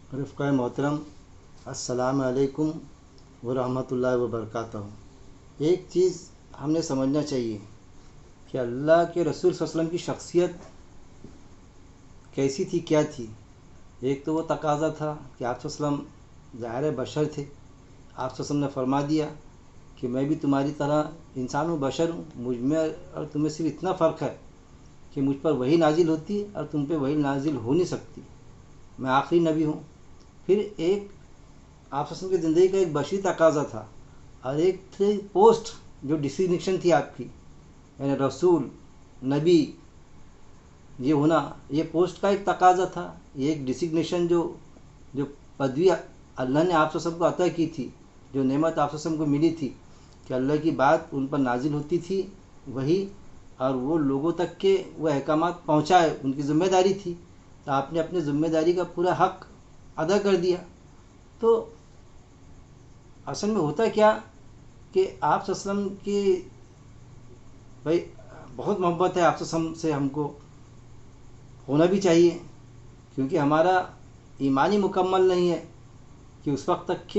رفقۂ محترم، السلام علیکم ورحمۃ اللہ وبرکاتہ۔ ایک چیز ہم نے سمجھنا چاہیے کہ اللہ کے رسول صلی اللہ علیہ وسلم کی شخصیت کیسی تھی، کیا تھی۔ ایک تو وہ تقاضا تھا کہ آپ صلی اللہ علیہ وسلم ظاہر بشر تھے۔ آپ صلی اللہ علیہ وسلم نے فرما دیا کہ میں بھی تمہاری طرح انسان ہوں، بشر ہوں، مجھ میں اور تمہیں صرف اتنا فرق ہے کہ مجھ پر وہی نازل ہوتی ہے اور تم پہ وہی نازل ہو نہیں سکتی، میں آخری نبی ہوں۔ پھر ایک آپ کی زندگی کا ایک بشری تقاضا تھا، اور ایک تھی پوسٹ جو ڈسٹنکشن تھی آپ کی، یعنی رسول، نبی یہ ہونا، یہ پوسٹ کا ایک تقاضا تھا، یہ ایک ڈسگنیشن جو پدوی اللہ نے آپ کو عطا کی تھی، جو نعمت آپ کو ملی تھی کہ اللہ کی بات ان پر نازل ہوتی تھی وہی، اور وہ لوگوں تک کے وہ احکامات پہنچائے، ان کی ذمہ داری تھی۔ تو آپ نے اپنی ذمہ داری کا پورا حق ادا کر دیا۔ تو اصل میں ہوتا کیا کہ آپ صلی اللہ علیہ وسلم کی بھائی بہت محبت ہے آپ صلی اللہ علیہ وسلم سے، ہم کو ہونا بھی چاہیے، کیونکہ ہمارا ایمان ہی مکمل نہیں ہے کہ اس وقت تک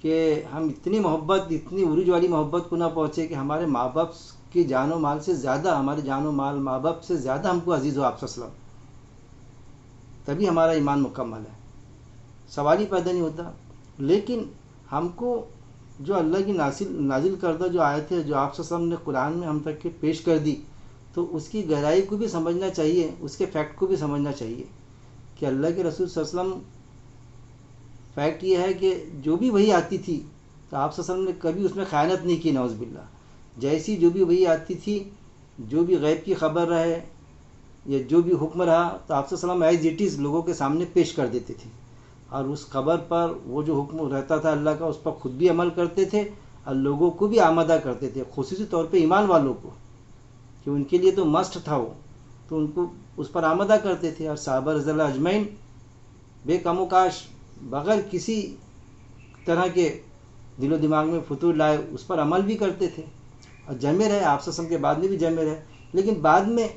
کہ ہم اتنی محبت، اتنی عروج والی محبت کو نہ پہنچے کہ ہمارے ماں باپ کی جان و مال سے زیادہ، ہمارے جان و مال ماں باپ سے زیادہ ہم کو عزیز ہو آپ صلی اللہ علیہ وسلم، تبھی ہمارا ایمان مکمل ہے، سوال ہی پیدا نہیں ہوتا۔ لیکن ہم کو جو اللہ کی نازل کردہ جو آیت ہے، جو آپ صلی اللہ علیہ وسلم نے قرآن میں ہم تک کے پیش کر دی، تو اس کی گہرائی کو بھی سمجھنا چاہیے، اس کے فیکٹ کو بھی سمجھنا چاہیے کہ اللہ کے رسول صلی اللہ علیہ وسلم، فیکٹ یہ ہے کہ جو بھی وہی آتی تھی تو آپ صلی اللہ علیہ وسلم نے کبھی اس میں خیانت نہیں کی، نعوذ باللہ۔ جیسی جو بھی وہی آتی تھی، جو بھی غیب کی خبر رہے یا جو بھی حکم رہا، تو آپ صلی اللہ علیہ وسلم ایز اٹ از لوگوں کے سامنے پیش کر دیتے تھے، اور اس خبر پر وہ جو حکم رہتا تھا اللہ کا، اس پر خود بھی عمل کرتے تھے اور لوگوں کو بھی آمادہ کرتے تھے، خصوصی طور پہ ایمان والوں کو، کہ ان کے لیے تو مسٹ تھا وہ، تو ان کو اس پر آمادہ کرتے تھے۔ اور صحابہ رضی اللہ اجمعین بے کم و کاش، بغیر کسی طرح کے دل و دماغ میں فتور لائے اس پر عمل بھی کرتے تھے، اور جمے رہے، آپ صلی اللہ علیہ وسلم کے بعد میں بھی جمے رہے۔ لیکن بعد میں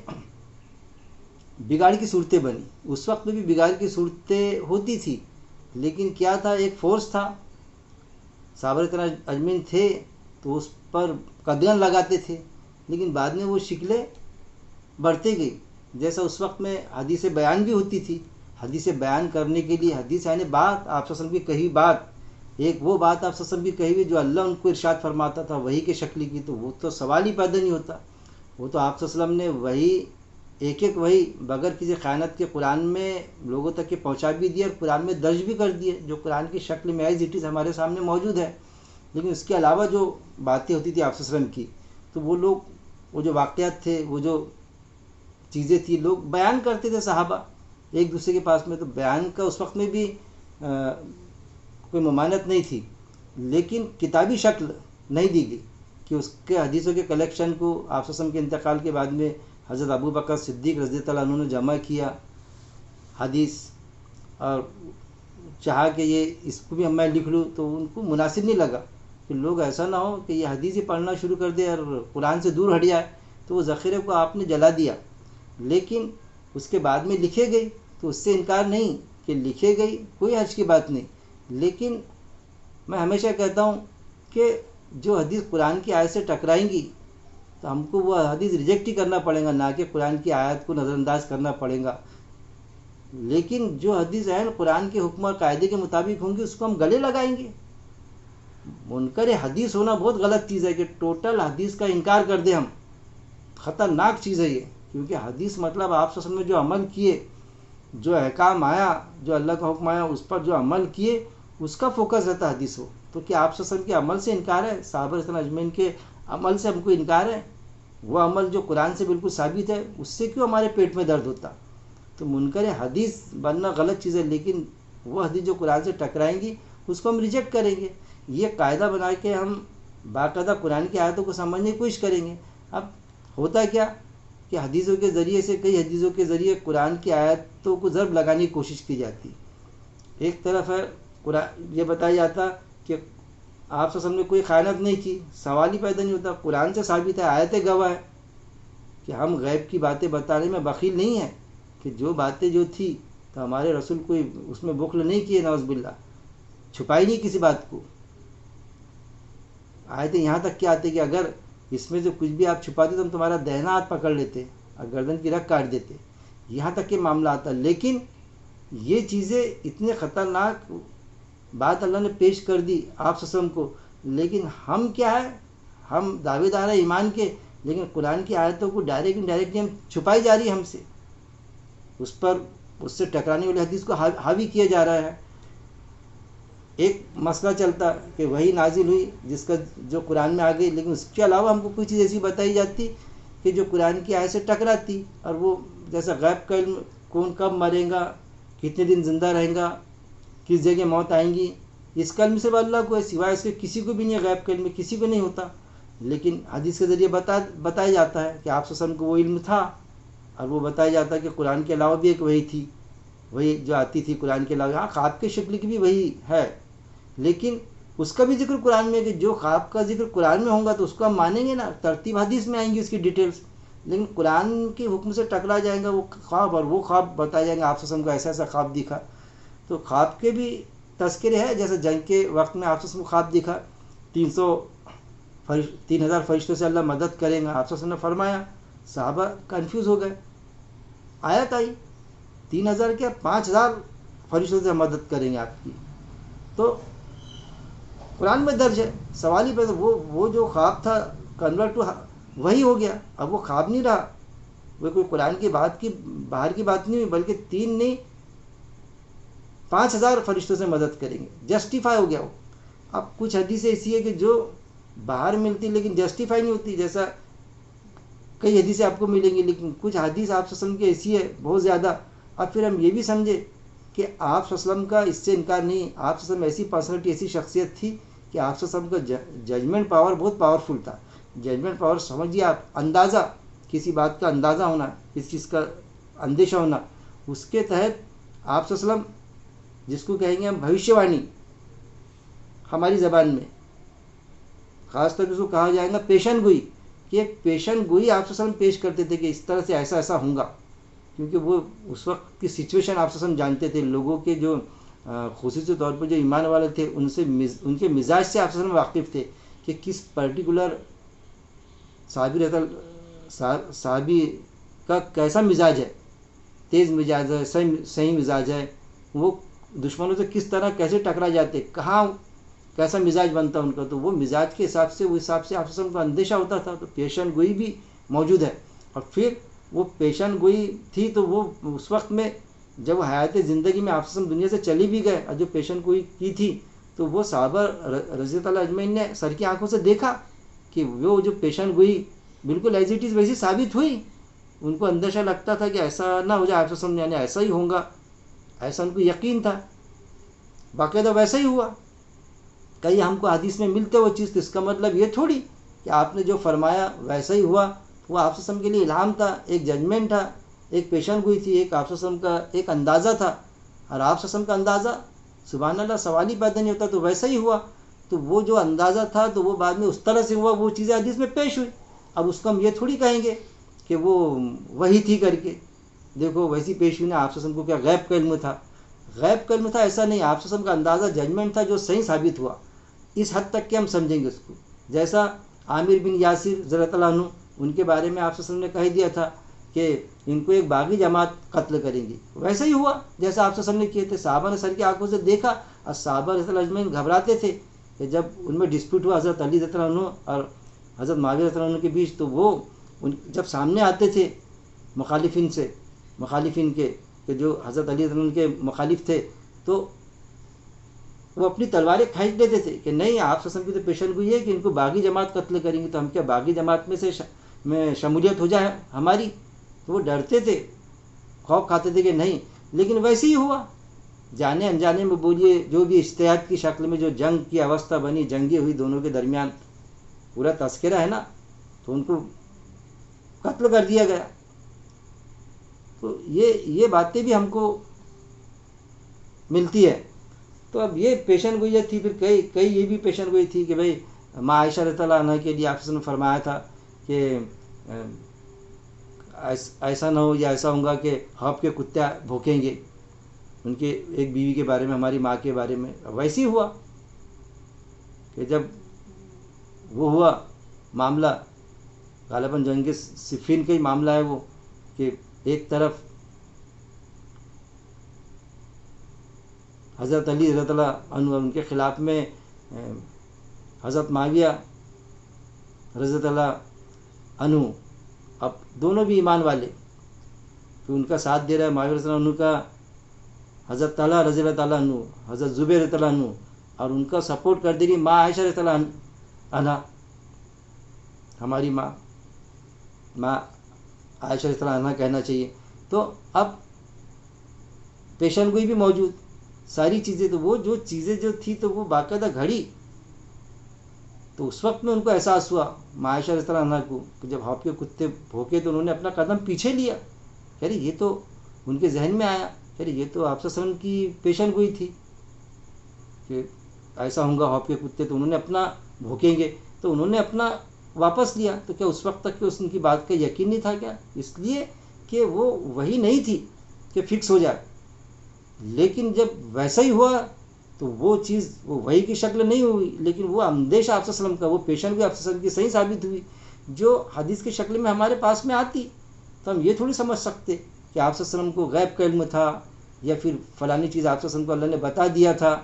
بگاڑ کی صورتیں بنی، اس وقت میں بھی بگاڑ کی صورتیں ہوتی تھی، لیکن کیا تھا، ایک فورس تھا، صحابہ رضی اللہ اجمعین تھے تو اس پر قدغن لگاتے تھے، لیکن بعد میں وہ شکلیں بڑھتے گئی۔ جیسا اس وقت میں حدیث بیان بھی ہوتی تھی، حدیث بیان کرنے کے لیے، حدیث یعنی بات، آپ صلی اللہ علیہ وسلم کی کہی بات، ایک وہ بات آپ صلی اللہ علیہ وسلم کی کہی ہوئی جو اللہ ان کو ارشاد فرماتا تھا وہی کے شکل کی، تو وہ تو سوال ہی پیدا نہیں ہوتا۔ وہ تو آپ صلی اللہ علیہ وسلم نے وہی ایک وہی بغیر کسی خیانت کے قرآن میں لوگوں تک کے پہنچا بھی دیا، اور قرآن میں درج بھی کر دیے، جو قرآن کی شکل میں ایز اٹ از ہمارے سامنے موجود ہے۔ لیکن اس کے علاوہ جو باتیں ہوتی تھی آپ صلی اللہ علیہ وسلم کی، تو وہ لوگ، وہ جو واقعات تھے، وہ جو چیزیں تھی، لوگ بیان کرتے تھے صحابہ ایک دوسرے کے پاس میں، تو بیان کا اس وقت میں بھی کوئی ممانعت نہیں تھی، لیکن کتابی شکل نہیں دی گئی کہ اس کے حدیثوں کے کلیکشن کو آپ صلی اللہ علیہ وسلم کے انتقال کے بعد میں حضرت ابو بکر صدیق رضی اللہ عنہ نے جمع کیا حدیث، اور چاہا کہ یہ اس کو بھی میں لکھ لوں، تو ان کو مناسب نہیں لگا کہ لوگ ایسا نہ ہو کہ یہ حدیث ہی پڑھنا شروع کر دے اور قرآن سے دور ہٹ جائے، تو وہ ذخیرے کو آپ نے جلا دیا۔ لیکن اس کے بعد میں لکھے گئی تو اس سے انکار نہیں کہ لکھے گئی، کوئی حرج کی بات نہیں، لیکن میں ہمیشہ کہتا ہوں کہ جو حدیث قرآن کی آیت سے ٹکرائیں گی تو ہم کو وہ حدیث ریجیکٹ ہی کرنا پڑے گا، نہ کہ قرآن کی آیت کو نظر انداز کرنا پڑے گا۔ لیکن جو حدیث عین قرآن کے حکم اور قاعدے کے مطابق ہوں گی اس کو ہم گلے لگائیں گے۔ منکر حدیث ہونا بہت غلط چیز ہے کہ ٹوٹل حدیث کا انکار کر دیں ہم، خطرناک چیز ہے یہ، کیونکہ حدیث مطلب آپ صلی اللہ علیہ وسلم نے جو عمل کیے، جو احکام آیا، جو اللہ کا حکم آیا اس پر جو عمل کیے، اس کا فوکس رہتا ہے حدیث ہو۔ تو کیا آپ صلی اللہ علیہ وسلم کے عمل سے انکار ہے؟ صحابہ رضی اللہ اجمعین کے عمل سے ہم کو انکار ہے؟ وہ عمل جو قرآن سے بالکل ثابت ہے، اس سے کیوں ہمارے پیٹ میں درد ہوتا؟ تو منکر حدیث بننا غلط چیز ہے، لیکن وہ حدیث جو قرآن سے ٹکرائیں گی اس کو ہم ریجیکٹ کریں گے۔ یہ قاعدہ بنا کے ہم باقاعدہ قرآن کی آیتوں کو سمجھنے کی کوشش کریں گے۔ اب ہوتا کیا کہ حدیثوں کے ذریعے سے، کئی حدیثوں کے ذریعے قرآن کی آیتوں کو ضرب لگانے کی کوشش کی جاتی۔ ایک طرف ہے قرآن یہ بتایا جاتا کہ آپ صلی اللہ علیہ وسلم نے کوئی خیانت نہیں کی، سوال ہی پیدا نہیں ہوتا، قرآن سے ثابت ہے، آیتیں گواہ ہے کہ ہم غیب کی باتیں بتانے میں بخیل نہیں ہیں، کہ جو باتیں جو تھی تو ہمارے رسول کوئی اس میں بخل نہیں کیے، نعوذ باللہ، چھپائی نہیں کسی بات کو. آیتیں یہاں تک کیا آتے کہ اگر اس میں سے کچھ بھی آپ چھپاتے تو ہم تمہارا دہنا ہاتھ پکڑ لیتے اور گردن کی رگ کاٹ دیتے. یہاں تک کہ معاملہ آتا. لیکن یہ چیزیں اتنے خطرناک بات اللہ نے پیش کر دی آپ صلی اللہ علیہ وسلم کو، لیکن ہم کیا ہے، ہم دعوے دار ہیں ایمان کے، لیکن قرآن کی آیتوں کو ڈائریکٹلی ہم چھپائی جا رہی ہے ہم سے، اس سے ٹکرانے والی حدیث کو حاوی کیا جا رہا ہے. ایک مسئلہ چلتا کہ وہی نازل ہوئی جس کا جو قرآن میں آ گئی، لیکن اس کے علاوہ ہم کو کوئی چیز ایسی بتائی جاتی کہ جو قرآن کی آیت سے ٹکراتی. اور وہ جیسا غیب کا علم، کون کب مرے گا، کتنے دن زندہ رہیں گا، کس جگہ موت آئیں گی، اس کا علم صرف اللہ کو ہے، سوائے اس کے کسی کو بھی نہیں ہے. غیب کا علم کسی کو نہیں ہوتا، لیکن حدیث کے ذریعے بتایا جاتا ہے کہ آپ صلی اللہ علیہ وسلم کو وہ علم تھا. اور وہ بتایا جاتا ہے کہ قرآن کے علاوہ بھی ایک وحی تھی، وہی جو آتی تھی قرآن کے علاوہ. ہاں، خواب کے شکل کی بھی وہی ہے، لیکن اس کا بھی ذکر قرآن میں ہے کہ جو خواب کا ذکر قرآن میں ہوگا تو اس کو ہم مانیں گے نا، ترتیب حدیث میں آئیں گی اس کی ڈیٹیلز. لیکن قرآن کے حکم سے ٹکرا جائیں گا وہ خواب، اور وہ خواب بتایا جائیں گا آپ صلی اللہ علیہ وسلم کو ایسا ایسا خواب دکھا. تو خواب کے بھی تذکرے ہیں، جیسے جنگ کے وقت میں آپ صلی اللہ علیہ وسلم کو خواب دکھا 3000 فرشتوں سے اللہ مدد کریں گا. آپ صلی اللہ علیہ وسلم نے فرمایا، صحابہ کنفیوز ہو گئے. آیت آئی 3000 کیا 5000 فرشتوں سے مدد کریں گے آپ کی. تو قرآن میں درج ہے. سوال ہی پیدا، وہ جو خواب تھا کنورٹ ٹو وہی ہو گیا. اب وہ خواب نہیں رہا، وہ کوئی قرآن کی بات کی باہر کی بات نہیں ہوئی، بلکہ 3 نہیں 5000 فرشتوں سے مدد کریں گے. جسٹیفائی ہو گیا وہ. اب کچھ حدیثیں ایسی ہے کہ جو باہر ملتی لیکن جسٹیفائی نہیں ہوتی، جیسا کئی حدیثیں آپ کو ملیں گی، لیکن کچھ حدیث آپ صلی اللہ علیہ وسلم کی ایسی ہے بہت زیادہ. اب پھر ہم یہ بھی سمجھے کہ آپ صلی اللہ علیہ وسلم کا اس سے انکار نہیں. آپ صلی اللہ علیہ وسلم ایسی پرسنالٹی، ایسی شخصیت تھی کہ آپ صلی اللہ علیہ وسلم کا ججمنٹ پاور بہت پاورفل تھا. ججمنٹ پاور سمجھیے آپ، اندازہ، کسی بات کا اندازہ ہونا، کسی چیز کا اندیشہ ہونا، اس کے تحت آپ صلی اللہ علیہ وسلم، جس کو کہیں گے ہم بھوشیہ وانی ہماری زبان میں، خاص طور پہ اس کو کہا جائے گا پیشن گوئی، کہ ایک پیشن گوئی آپ صلی اللہ علیہ وسلم پیش کرتے تھے کہ اس طرح سے ایسا ایسا ہوں گا. کیونکہ وہ اس وقت کی سچویشن آپ صلی اللہ علیہ وسلم جانتے تھے. لوگوں کے جو خصوصی طور پر جو ایمان والے تھے ان کے مزاج سے آپ صلی اللہ علیہ وسلم واقف تھے کہ کس پرٹیکولر صحابی کا کیسا مزاج ہے، تیز مزاج ہے، صحیح مزاج ہے، وہ دشمنوں سے کس طرح کیسے ٹکرا جاتے، کہاں کیسا مزاج بنتا ان کا. تو وہ مزاج کے حساب سے، وہ حساب سے آپ صلی اللہ علیہ وسلم کو اندیشہ ہوتا تھا. تو پیشن گوئی بھی موجود ہے. اور پھر وہ پیشن گوئی تھی تو وہ اس وقت میں جب وہ حیات زندگی میں آپ صلی اللہ علیہ وسلم دنیا سے چلی بھی گئے، اور جو پیشن گوئی کی تھی تو وہ صحابہ رضی اللہ اجمعین نے سر کی آنکھوں سے دیکھا کہ وہ جو پیشن گوئی بالکل ایز اٹ از ویسی ثابت ہوئی. ان کو اندیشہ لگتا تھا کہ ایسا نہ ہو جائے آپ صلی اللہ علیہ وسلم، یعنی ایسا ہی ہوگا، ایسا ان کو یقین تھا. باقاعدہ ویسا ہی ہوا. کئی ہم کو حدیث میں ملتے وہ چیز، تو اس کا مطلب یہ تھوڑی کہ آپ نے جو فرمایا ویسا ہی ہوا. وہ آپ صلی اللہ علیہ وسلم کے لیے الہام تھا، ایک ججمنٹ تھا، ایک پیشن گوئی تھی، ایک آپ صلی اللہ علیہ وسلم کا ایک اندازہ تھا. اور آپ صلی اللہ علیہ وسلم کا اندازہ سبحان اللہ سوال ہی پیدا نہیں ہوتا، تو ویسا ہی ہوا. تو وہ جو اندازہ تھا تو وہ بعد میں اس طرح سے ہوا، وہ چیزیں حدیث میں پیش ہوئی. اب اس کو ہم یہ تھوڑی کہیں گے کہ وہ وہی تھی کر کے، دیکھو ویسی پیش ہوئی نا. آپ صلی اللہ علیہ وسلم کو کیا غیب کا علم تھا؟ غیب کا علم تھا ایسا نہیں. آپ صلی اللہ علیہ وسلم کا اندازہ ججمنٹ تھا جو صحیح ثابت ہوا. اس حد تک کہ ہم سمجھیں گے اس کو. جیسا عامر بن یاسر رضی اللہ عنہ، ان کے بارے میں آپ صلی اللہ علیہ وسلم نے کہہ دیا تھا کہ ان کو ایک باغی جماعت قتل کریں گی، ویسا ہی ہوا جیسا آپ صلی اللہ علیہ وسلم نے کیے تھے. صحابہ نے سر کی آنکھوں سے دیکھا، اور صحابہ رضی اللہ اجمعین گھبراتے تھے کہ جب ان میں ڈسپیوٹ ہوا حضرت علی رضی اللہ عنہ اور حضرت معاویہ رضی اللہ عنہ کے بیچ، تو وہ جب سامنے آتے تھے مخالفین کے کہ جو حضرت علی رضی اللہ عنہ کے مخالف تھے، تو وہ اپنی تلواریں کھینچ لیتے تھے کہ نہیں، آپ صلی اللہ علیہ وسلم کی تو پیشن گوئی ہے کہ ان کو باغی جماعت قتل کریں گے، تو ہم کیا باغی جماعت میں شمولیت ہو جائے ہماری. تو وہ ڈرتے تھے، خوف کھاتے تھے کہ نہیں. لیکن ویسے ہی ہوا، جانے انجانے میں بولیے، جو بھی اجتہاد کی شکل میں جو جنگ کی اوستھا بنی، جنگیں ہوئی دونوں کے درمیان، پورا تذکرہ ہے نا. تو ان کو قتل کر دیا گیا. تو یہ باتیں بھی ہم کو ملتی ہے. تو اب یہ پیشن گوئی تھی. پھر کئی یہ بھی پیشن گوئی تھی کہ بھئی ماں عائشہ رضی اللہ عنہ کے لیے آپ نے فرمایا تھا کہ ایسا نہ ہو یا ایسا ہوگا کہ خواب کے کتے بھوکیں گے. ان کے ایک بیوی کے بارے میں، ہماری ماں کے بارے میں ویسے ہی ہوا کہ جب وہ ہوا معاملہ، غالباً جنگ صفین کا ہی معاملہ ہے وہ، کہ ایک طرف حضرت علی رضی اللہ عنہ ان کے خلاف میں حضرت معاویہ رضی اللہ عنہ، اب دونوں بھی ایمان والے، تو ان کا ساتھ دے رہا ہے معاویہ رضی اللہ عنہ کا حضرت طلحہ رضی اللہ تعالیٰ عنہ، حضرت زبیر رضی اللہ عنہ، اور ان کا سپورٹ کر دے رہی ماں عائشہ رضی اللہ عنہ، ہماری ماں عائشہ رضی اللہ عنہ کہنا چاہیے۔ تو اب پیشن گوئی بھی موجود، ساری چیزیں، تو وہ جو چیزیں جو تھی تو وہ باقاعدہ گھڑی، تو اس وقت میں ان کو احساس ہوا ماں عائشہ رضی اللہ عنہ کو کہ جب ہاپ کے کتے بھوکے تو انہوں نے اپنا قدم پیچھے لیا، یعنی یہ تو ان کے ذہن میں آیا، یعنی یہ تو آپ صلی اللہ علیہ وسلم کی پیشن گوئی تھی کہ ایسا ہوں گا ہاپ کے کتے، تو انہوں نے اپنا بھوکیں گے تو انہوں نے اپنا واپس لیا، تو کیا اس وقت تک کہ ان کی بات کا یقین نہیں تھا کیا؟ اس لیے کہ وہ وہی نہیں تھی کہ فکس ہو جائے، لیکن جب ویسا ہی ہوا تو وہ چیز وہ وہی کی شکل نہیں ہوئی، لیکن وہ اندیش آپ صلی اللہ علیہ وسلم کا، وہ پیشن گوئی آپ صلی اللہ علیہ وسلم کی صحیح ثابت ہوئی، جو حدیث کی شکل میں ہمارے پاس میں آتی، تو ہم یہ تھوڑی سمجھ سکتے کہ آپ صلی اللہ علیہ وسلم کو غیب کا علم تھا، یا پھر فلانی چیز آپ صلی اللہ علیہ وسلم کو اللہ نے بتا دیا تھا،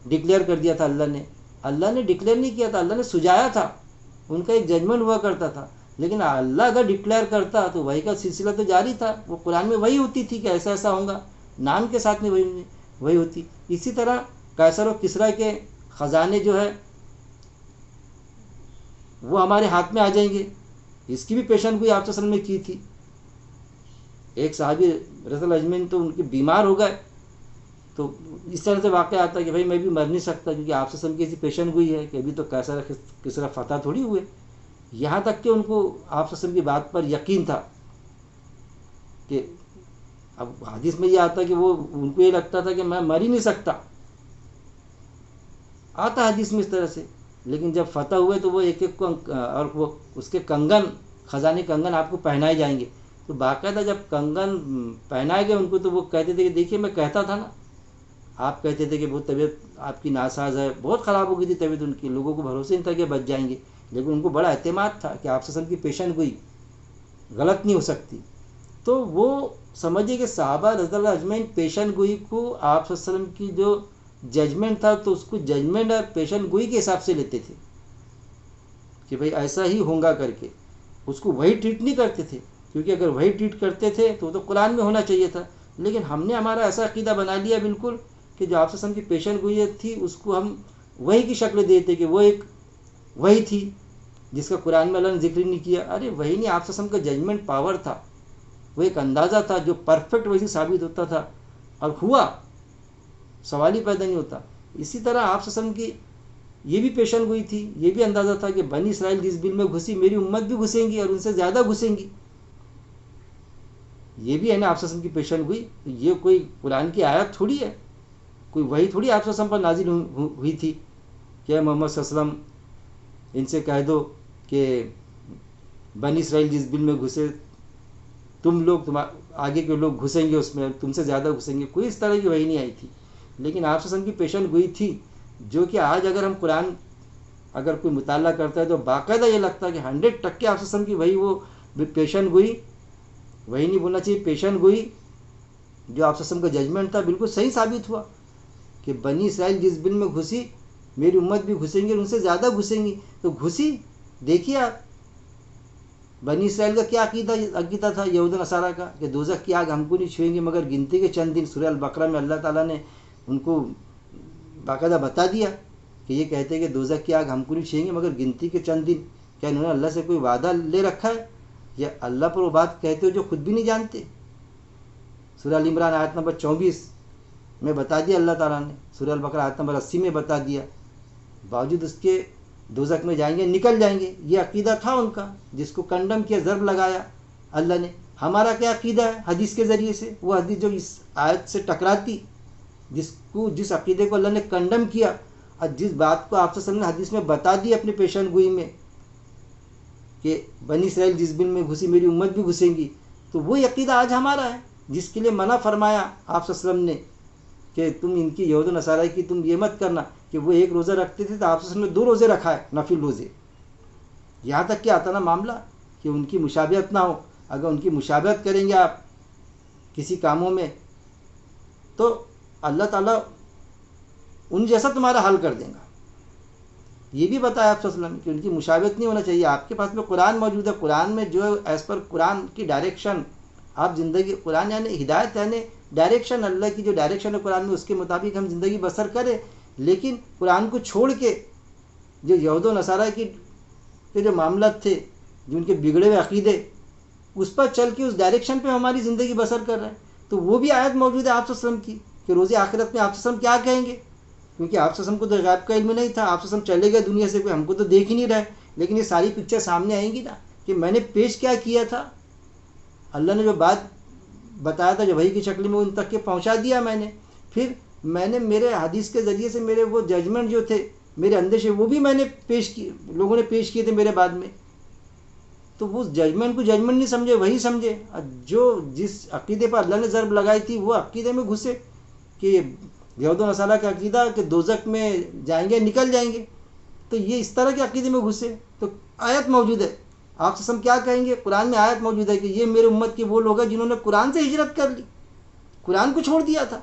ڈکلیئر کر دیا تھا اللہ نے ڈکلیئر نہیں کیا تھا، اللہ نے سجایا تھا، ان کا ایک ججمنٹ ہوا کرتا تھا، لیکن اللہ اگر ڈکلیئر کرتا تو وہی کا سلسلہ تو جاری تھا، وہ قرآن میں وہی ہوتی تھی کہ ایسا ایسا ہوگا، نام کے ساتھ میں وہی ہوتی۔ اسی طرح قیصر و کسریٰ کے خزانے جو ہے وہ ہمارے ہاتھ میں آ جائیں گے، اس کی بھی پیشن گوئی آپ صلی اللہ علیہ وسلم نے کی تھی۔ ایک صحابی رضی اللہ اجمعین تو ان کے بیمار ہو گئے، تو اس طرح سے واقعہ آتا ہے کہ بھائی میں بھی مر نہیں سکتا، کیونکہ آپ صلی اللہ علیہ وسلم کی ایسی پیشن گوئی ہے کہ ابھی تو قیصر کسریٰ فتح تھوڑی ہوئے، یہاں تک کہ ان کو آپ صلی اللہ علیہ وسلم کی بات پر یقین تھا کہ اب حدیث میں یہ آتا کہ وہ ان کو یہ لگتا تھا کہ میں مر ہی نہیں سکتا، آتا حدیث میں اس طرح سے، لیکن جب فتح ہوئے تو وہ ایک ایک کو اور وہ اس کے کنگن، خزانے کنگن آپ کو پہنائے جائیں گے، تو باقاعدہ جب کنگن پہنائے گئے ان کو تو وہ کہتے تھے کہ دیکھیے میں کہتا تھا نا، آپ کہتے تھے کہ بہت طبیعت آپ کی ناساز ہے، بہت خراب ہو گئی تھی طبیعت ان کی، لوگوں کو بھروسے نہیں تھا کہ بچ جائیں گے، لیکن ان کو بڑا اعتماد تھا کہ آپ صلی اللہ علیہ وسلم کی پیشن گوئی غلط نہیں ہو سکتی، تو وہ سمجھے کہ صحابہ رضی اللہ اجمعین پیشن گوئی کو آپ صلی اللہ علیہ وسلم کی جو ججمنٹ تھا تو اس کو ججمنٹ اور پیشن گوئی کے حساب سے لیتے تھے کہ بھئی ایسا ہی ہوں گا کر کے، اس کو وہی ٹریٹ نہیں کرتے تھے، کیونکہ اگر وہی ٹریٹ کرتے تھے تو وہ تو قرآن میں ہونا چاہیے تھا، لیکن ہم نے ہمارا ایسا عقیدہ بنا لیا بالکل کہ جو آپ صلی اللہ علیہ وسلم کی پیشن گوئی تھی اس کو ہم وہی کی شکل دیتے کہ وہ ایک وہی تھی جس کا قرآن میں اللہ نے ذکر نہیں کیا، ارے وہی نہیں، آپ صلی اللہ علیہ وسلم کا ججمنٹ پاور تھا، وہ ایک اندازہ تھا جو پرفیکٹ ویسے ثابت ہوتا تھا اور ہوا، سوال ہی پیدا نہیں ہوتا۔ اسی طرح آپ صلی اللہ علیہ وسلم کی یہ بھی پیشن گوئی تھی، یہ بھی اندازہ تھا کہ بنی اسرائیل جس بل میں گھسی میری امت بھی گھسیں گی اور ان سے زیادہ گھسیں گی، یہ بھی ہے نا آپ صلی اللہ علیہ وسلم کی پیشن گوئی، یہ کوئی قرآن کی آیت تھوڑی ہے، کوئی وہی تھوڑی آپ صلی اللہ علیہ وسلم پر نازل ہوئی تھی کہ محمد صلی اللہ علیہ وسلم ان سے کہہ دو کہ بنی اسرائیل جس بل میں گھسے تم لوگ آگے کے لوگ گھسیں گے اس میں، تم سے زیادہ گھسیں گے، کوئی اس طرح کی وہی نہیں آئی تھی، لیکن آپ صلی اللہ علیہ وسلم کی پیشن گوئی تھی، جو کہ آج اگر ہم قرآن اگر کوئی مطالعہ کرتا ہے تو باقاعدہ یہ لگتا ہے کہ 100% آپ صلی اللہ علیہ وسلم کی وہی وہ پیشن گوئی، وہی نہیں بولنا چاہیے، پیشن گوئی جو آپ صلی اللہ علیہ وسلم کا ججمنٹ تھا بالکل صحیح ثابت ہوا کہ بنی اسرائیل جس بل میں گھسی میری امت بھی گھسیں گے اور ان سے زیادہ گھسیں گی، تو گھسی، دیکھیے آپ بنی اسرائیل کا کیا عقیدہ تھا یہود و نصارہ کا کہ دوزخ کی آگ ہم کو نہیں چھوئیں گے مگر گنتی کے چند دن، سورہ البقرہ میں اللہ تعالیٰ نے ان کو باقاعدہ بتا دیا کہ یہ کہتے ہیں کہ دوزخ کی آگ ہم کو نہیں چھوئیں گے مگر گنتی کے چند دن، کیا انہوں نے اللہ سے کوئی وعدہ لے رکھا ہے یا اللہ پر وہ بات کہتے ہو جو خود بھی نہیں جانتے؟ سورہ ال عمران آیت نمبر 24 میں بتا دیا اللہ تعالیٰ نے، سورہ البقرہ آیت نمبر 80 میں بتا دیا، باوجود اس کے دوزخ میں جائیں گے، نکل جائیں گے، یہ عقیدہ تھا ان کا جس کو کنڈم کیا، ضرب لگایا اللہ نے۔ ہمارا کیا عقیدہ ہے حدیث کے ذریعے سے؟ وہ حدیث جو اس آیت سے ٹکراتی، جس عقیدے کو اللہ نے کنڈم کیا اور جس بات کو آپ صلی اللہ علیہ وسلم نے حدیث میں بتا دی اپنے پیشن گوئی میں کہ بنی اسرائیل جس بن میں گھسی میری امت بھی گھسیں گی، تو وہی عقیدہ آج ہمارا ہے جس کے لیے منع فرمایا آپ صلی اللہ علیہ وسلم نے کہ تم ان کی یہود و نصارہ کی تم یہ مت کرنا کہ وہ ایک روزہ رکھتے تھے تو آپ نے 2 روزے رکھا ہے نفل روزے. یہاں تک کہ آتا نا معاملہ کہ ان کی مشابہت نہ ہو. اگر ان کی مشابہت کریں گے آپ کسی کاموں میں تو اللہ تعالیٰ ان جیسا تمہارا حل کر دیں گا. یہ بھی بتایا آپ صلی اللہ علیہ وسلم کہ ان کی مشابہت نہیں ہونا چاہیے. آپ کے پاس میں قرآن موجود ہے, قرآن میں جو ایز پر قرآن کی ڈائریکشن آپ زندگی, قرآن یعنی ہدایت یعنی ڈائریکشن, اللہ کی جو ڈائریکشن ہے قرآن میں اس کے مطابق ہم زندگی بسر کریں. لیکن قرآن کو چھوڑ کے جو یہود و نصارہ کے جو معاملات تھے, جو ان کے بگڑے ہوئے عقیدے, اس پر چل کے اس ڈائریکشن پہ ہماری زندگی بسر کر رہے ہیں. تو وہ بھی آیت موجود ہے آپ صلی اللہ علیہ وسلم کی کہ روز آخرت میں آپ صلی اللہ علیہ وسلم کیا کہیں گے, کیونکہ آپ صلی اللہ علیہ وسلم کو تو غیب کا علم نہیں تھا. آپ صلی اللہ علیہ وسلم چلے گئے دنیا سے, کوئی ہم کو تو دیکھ ہی نہیں رہے, لیکن یہ ساری پکچر سامنے آئیں گی نا کہ میں نے پیش کیا کیا تھا. اللہ نے جو بات بتایا تھا جو وحی کی شکل میں ان تک کے پہنچا دیا میں نے. پھر میں نے میرے حدیث کے ذریعے سے میرے وہ ججمنٹ جو تھے, میرے اندیشے, وہ بھی میں نے پیش کی, لوگوں نے پیش کیے تھے میرے بعد میں. تو وہ ججمنٹ کو ججمنٹ نہیں سمجھے, وہی سمجھے جو جس عقیدے پر اللہ نے ضرب لگائی تھی وہ عقیدے میں گھسے کہ یہود و نصارہ کا عقیدہ کہ دوزخ میں جائیں گے نکل جائیں گے. تو یہ اس طرح کے عقیدے میں گھسے. تو آیت موجود ہے, آپ سے ہم کیا کہیں گے, قرآن میں آیت موجود ہے کہ یہ میرے امت کے وہ لوگ ہیں جنہوں نے قرآن سے ہجرت کر لی, قرآن کو چھوڑ دیا تھا.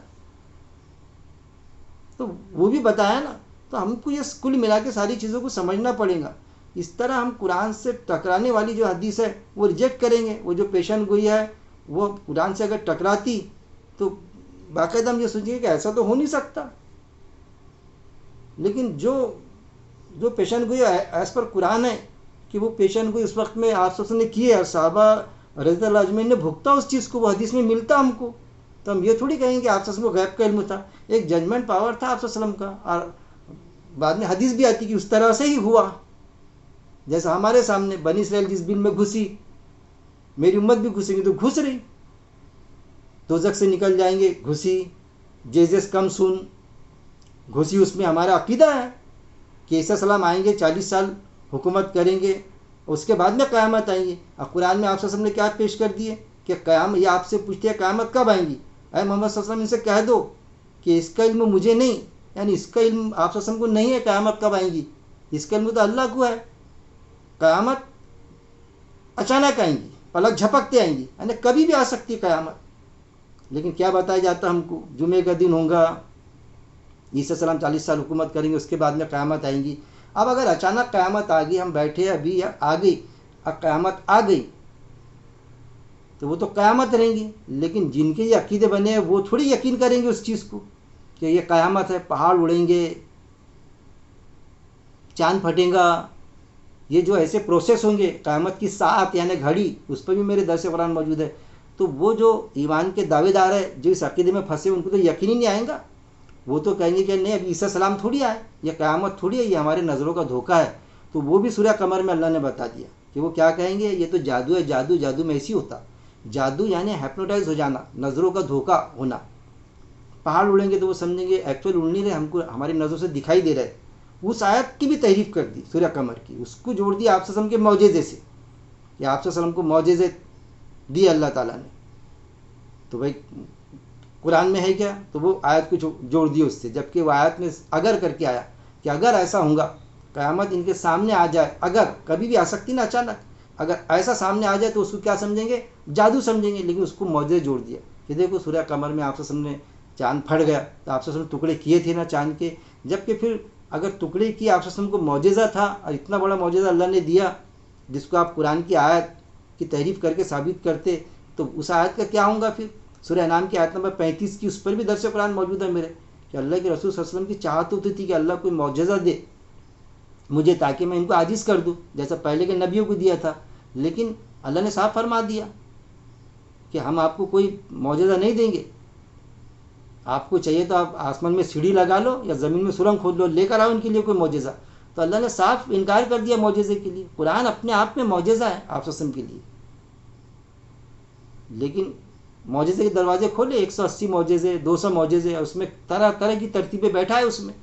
تو وہ بھی بتایا نا. تو ہم کو یہ کل ملا کے ساری چیزوں کو سمجھنا پڑے گا. اس طرح ہم قرآن سے ٹکرانے والی جو حدیث ہے وہ ریجیکٹ کریں گے. وہ جو پیشن گوئی ہے وہ قرآن سے اگر ٹکراتی تو باقاعدہ ہم یہ سوچیں گے کہ ایسا تو ہو نہیں سکتا. لیکن جو پیشن گوئی ایز پر قرآن ہے کہ وہ پیشن گوئی اس وقت میں آپ سب نے کی ہے اور صحابہ رضی اللہ اجمعین نے بھگتا اس چیز کو, وہ حدیث میں ملتا ہم کو. تو ہم یہ تھوڑی کہیں گے آپ سب کو غیب کا علم تھا. ایک ججمنٹ پاور تھا آپ صلی اللہ علیہ وسلم کا, اور بعد میں حدیث بھی آتی کہ اس طرح سے ہی ہوا جیسا ہمارے سامنے بنی اسرائیل جس بل میں گھسی, میری امت بھی گھسیں گی تو گھس رہی, دوزخ سے نکل جائیں گے گھسی, جیزس کم سن گھسی. اس میں ہمارا عقیدہ ہے کہ عیسیٰ السلام آئیں گے 40 سال حکومت کریں گے, اس کے بعد میں قیامت آئیں گی. اور قرآن میں آپ صلی اللہ علیہ وسلم نے کیا پیش کر دیے کہ قیامت, یہ آپ سے پوچھتے ہیں قیامت کب آئیں گی, اے محمد صلی اللہ علیہ وسلم ان سے کہہ دو کہ اس کا علم مجھے نہیں, یعنی اس کا علم آپ صلی اللہ علیہ وسلم کو نہیں ہے قیامت کب آئیں گی, اس کا علم تو اللہ کو ہے. قیامت اچانک آئیں گی, پلک جھپکتے آئیں گی, یعنی کبھی بھی آ سکتی ہے قیامت. لیکن کیا بتایا جاتا ہم کو, جمعے کا دن ہوگا, عیسیٰ السلام 40 سال حکومت کریں گے, اس کے بعد میں قیامت آئیں گی. اب اگر اچانک قیامت آ گئی, ہم بیٹھے ابھی آ گئی, اب قیامت آ گئی تو وہ تو قیامت رہیں گی. لیکن جن کے یہ عقیدے بنے ہیں وہ تھوڑی یقین کریں گے اس چیز کو کہ یہ قیامت ہے, پہاڑ اڑیں گے, چاند پھٹیں گا, یہ جو ایسے پروسیس ہوں گے, قیامت کی ساعت یعنی گھڑی, اس پہ بھی میرے درس قرآن موجود ہے. تو وہ جو ایمان کے دعوے دار ہے جو اس عقیدے میں پھنسے ان کو تو یقین ہی نہیں آئے گا. وہ تو کہیں گے کہ نہیں ابھی عیسیٰ السلام تھوڑی آئے, یہ قیامت تھوڑی ہے, یہ ہمارے نظروں کا دھوکہ ہے. تو وہ بھی سورہ قمر میں اللہ نے بتا دیا کہ وہ کیا کہیں گے, یہ تو جادو ہے, جادو میں ایسی ہوتا. جادو یعنی ہیپنوٹائز ہو جانا, نظروں کا دھوکہ ہونا. پہاڑ اڑیں گے تو وہ سمجھیں گے ایکچوئل اڑ نہیں رہے, ہم کو ہماری نظروں سے دکھائی دے رہے. اس آیت کی بھی تحریف کر دی سورہ قمر کی, اس کو جوڑ دیا آپ صلی اللہ علیہ وسلم کے معجزے سے کہ آپ صلی اللہ علیہ وسلم کو معجزے دی اللہ تعالیٰ نے. تو بھائی قرآن میں ہے کیا, تو وہ آیت کو جوڑ دی اس سے, جبکہ وہ آیت میں اگر کر کے آیا کہ اگر ایسا ہوگا قیامت ان کے سامنے آ جائے, اگر کبھی بھی آ سکتی نا اچانک, اگر ایسا سامنے آ جائے تو اس کو کیا سمجھیں گے, جادو سمجھیں گے. لیکن اس کو معجزے جوڑ دیا کہ دیکھو سورہ قمر میں آپ صلی اللہ علیہ وسلم نے چاند پھٹ گیا تو آپ صلی اللہ علیہ وسلم ٹکڑے کیے تھے نا چاند کے, جبکہ پھر اگر ٹکڑے کی آپ صلی اللہ علیہ وسلم کو معجزہ تھا اور اتنا بڑا معجزہ اللہ نے دیا جس کو آپ قرآن کی آیت کی تحریف کر کے ثابت کرتے, تو اس آیت کا کیا ہوگا پھر. سورہ انعام کی آیت نمبر 35 کی, اس پر بھی درس قرآن موجود ہے میرے کہ اللہ کے رسول صلی اللہ علیہ وسلم کی چاہت ہوتی تھی کہ اللہ کوئی معجزہ دے مجھے تاکہ میں ان کو عاجز کر دوں جیسا پہلے کے نبیوں کو دیا تھا. لیکن اللہ نے صاف فرما دیا کہ ہم آپ کو کوئی معجزہ نہیں دیں گے, آپ کو چاہیے تو آپ آسمان میں سیڑھی لگا لو یا زمین میں سرنگ کھود لو, لے کر آؤ ان کے لیے کوئی معجزہ. تو اللہ نے صاف انکار کر دیا معجزے کے لیے. قرآن اپنے آپ میں معجزہ ہے آپ صلی اللہ علیہ وسلم کے لیے, لیکن معجزے کے دروازے کھولے, 180 معجزے, 200 معجزے, اس میں طرح طرح کی ترتیبیں بیٹھا ہے اس میں.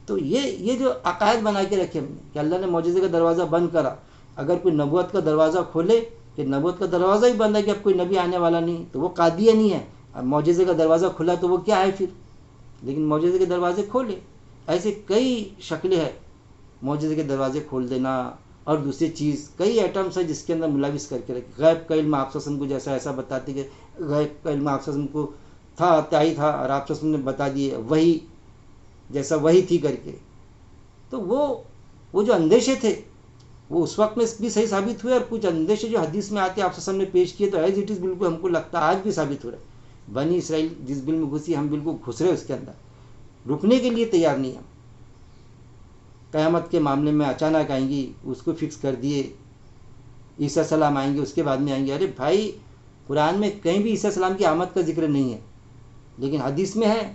تو یہ جو عقائد بنا کے رکھے ہم نے کہ اللہ نے معجزے کا دروازہ بند کرا, اگر کوئی نبوت کا دروازہ کھولے کہ نبوت کا دروازہ ہی بند ہے کہ اب کوئی نبی آنے والا نہیں, تو وہ قادیانی ہے. اب معجزے کا دروازہ کھلا تو وہ کیا ہے پھر، لیکن معجزے کے دروازے کھولے. ایسے کئی شکلیں ہیں معجزے کے دروازے کھول دینا. اور دوسری چیز کئی ایٹمس ہیں جس کے اندر ملوث کر کے رکھے. غیب کا علم آپ کو جیسا ایسا بتاتی کہ غیب کا علم آپ کو تھا تھا اور آپ نے بتا دیے وہی جیسا وہی تھی کر کے. تو وہ جو اندیشے تھے وہ اس وقت میں بھی صحیح ثابت ہوئے، اور کچھ اندیشے جو حدیث میں آتے آپ نے پیش کیے تو ایز اٹ از بالکل ہم کو لگتا ہے آج بھی ثابت ہو رہا ہے. بنی اسرائیل جس بل میں گھسی ہم بالکل گھس رہے اس کے اندر، رکنے کے لیے تیار نہیں ہم. قیامت کے معاملے میں اچانک آئیں گی اس کو فکس کر دیے، عیسیٰ السلام آئیں گے اس کے بعد میں آئیں گے. ارے بھائی قرآن میں کہیں بھی عیسیٰ السلام کی آمد کا ذکر نہیں ہے، لیکن حدیث میں ہے.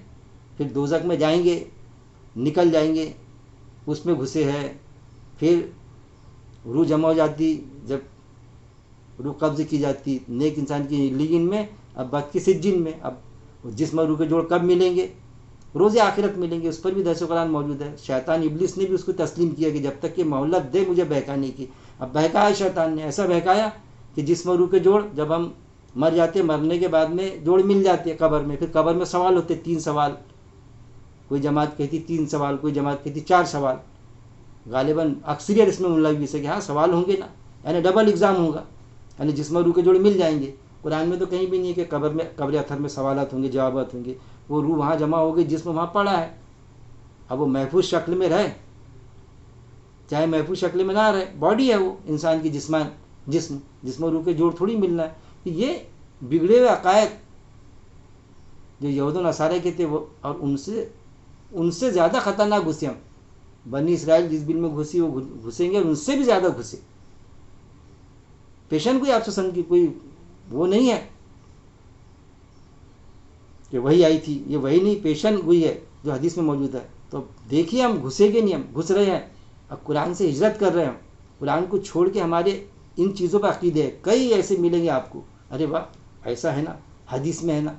پھر دوزخ میں جائیں گے، نکل جائیں گے، اس میں گھسے ہیں. پھر روح جمع ہو جاتی، جب روح قبض کی جاتی نیک انسان کی لیگن میں، اب بد کی سجن میں. اب جسم اور روح کے جوڑ کب ملیں گے؟ روز آخرت ملیں گے. اس پر بھی درس قرآن موجود ہے. شیطان ابلیس نے بھی اس کو تسلیم کیا کہ جب تک کہ مہلت دے مجھے بہکانے کی. اب بہکایا شیطان نے، ایسا بہکایا کہ جسم اور روح کے جوڑ جب ہم مر جاتے، مرنے کے بعد میں جوڑ مل جاتے ہیں قبر میں. پھر قبر میں سوال ہوتے 3 سوال. کوئی جماعت کہتی 3 سوال، کوئی جماعت کہتی 4 سوال. غالباً اکثریت اس میں ملوث ہے کہ ہاں سوال ہوں گے نا، یعنی ڈبل ایگزام ہوگا، یعنی جسم اور روح کے جوڑ مل جائیں گے. قرآن میں تو کہیں بھی نہیں ہے کہ قبر اتھر میں سوالات ہوں گے جوابات ہوں گے. وہ روح وہاں جمع ہو گئی، جسم وہاں پڑا ہے. اب وہ محفوظ شکل میں رہے چاہے محفوظ شکل میں نہ رہے، باڈی ہے وہ انسان کی، جسم و روح کے جوڑ تھوڑی ملنا ہے. یہ بگڑے ہوئے عقائد جو یہود و نصارہ کے تھے، وہ اور ان سے زیادہ خطرناک گھسے ہم. بنی اسرائیل جس بل میں گھسی وہ گھسیں گے، اور ان سے بھی زیادہ گھسے. پیشن کوئی آپ سے کی کوئی وہ نہیں ہے کہ وہی آئی تھی، یہ وہی نہیں، پیشن ہوئی ہے جو حدیث میں موجود ہے. تو دیکھیے ہم گھسے گے نہیں، ہم گھس رہے ہیں. اب قرآن سے ہجرت کر رہے ہیں، قرآن کو چھوڑ کے ہمارے ان چیزوں پہ عقیدے ہیں. کئی ایسے ملیں گے آپ کو، ارے واہ ایسا ہے نا، حدیث میں ہے نا.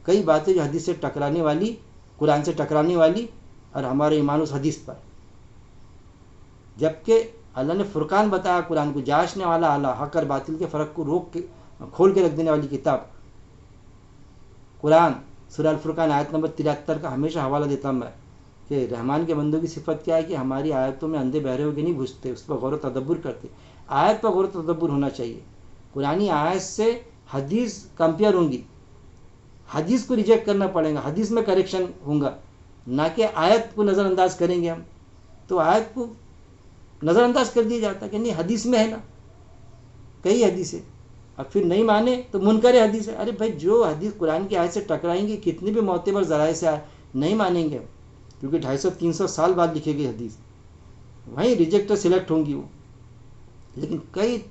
کئی باتیں جو حدیث سے ٹکرانے والی، قرآن سے ٹکرانے والی، اور ہمارے ایمان اس حدیث پر. جبکہ اللہ نے فرقان بتایا قرآن کو، جانچنے والا اعلیٰ، حق اور باطل کے فرق کو روک کے کھول کے رکھ دینے والی کتاب قرآن. سورہ الفرقان آیت نمبر 73 کا ہمیشہ حوالہ دیتا ہوں میں کہ رحمان کے بندوں کی صفت کیا ہے کہ ہماری آیتوں میں اندھے بہرے ہو کے نہیں گھستے، اس پر غور و تدبر کرتے. آیت پر غور و تدبر ہونا چاہیے. قرآنی آیت سے حدیث کمپیئر ہوں گی، حدیث کو ریجیکٹ کرنا پڑے گا، حدیث میں کریکشن ہوں گا، نہ کہ آیت کو نظر انداز کریں گے ہم. تو آیت کو نظر انداز کر دیا جاتا ہے کہ نہیں حدیث میں ہے نا، کئی حدیث ہے. اب پھر نہیں مانے تو منکر حدیث ہے. ارے بھائی جو حدیث قرآن کی آیت سے ٹکرائیں گے، کتنی بھی معتبر ذرائع سے آئے، نہیں مانیں گے کیونکہ 250-300 سال بعد لکھے گئی حدیث، وہیں ریجیکٹ سلیکٹ ہوں گی وہ. لیکن کئی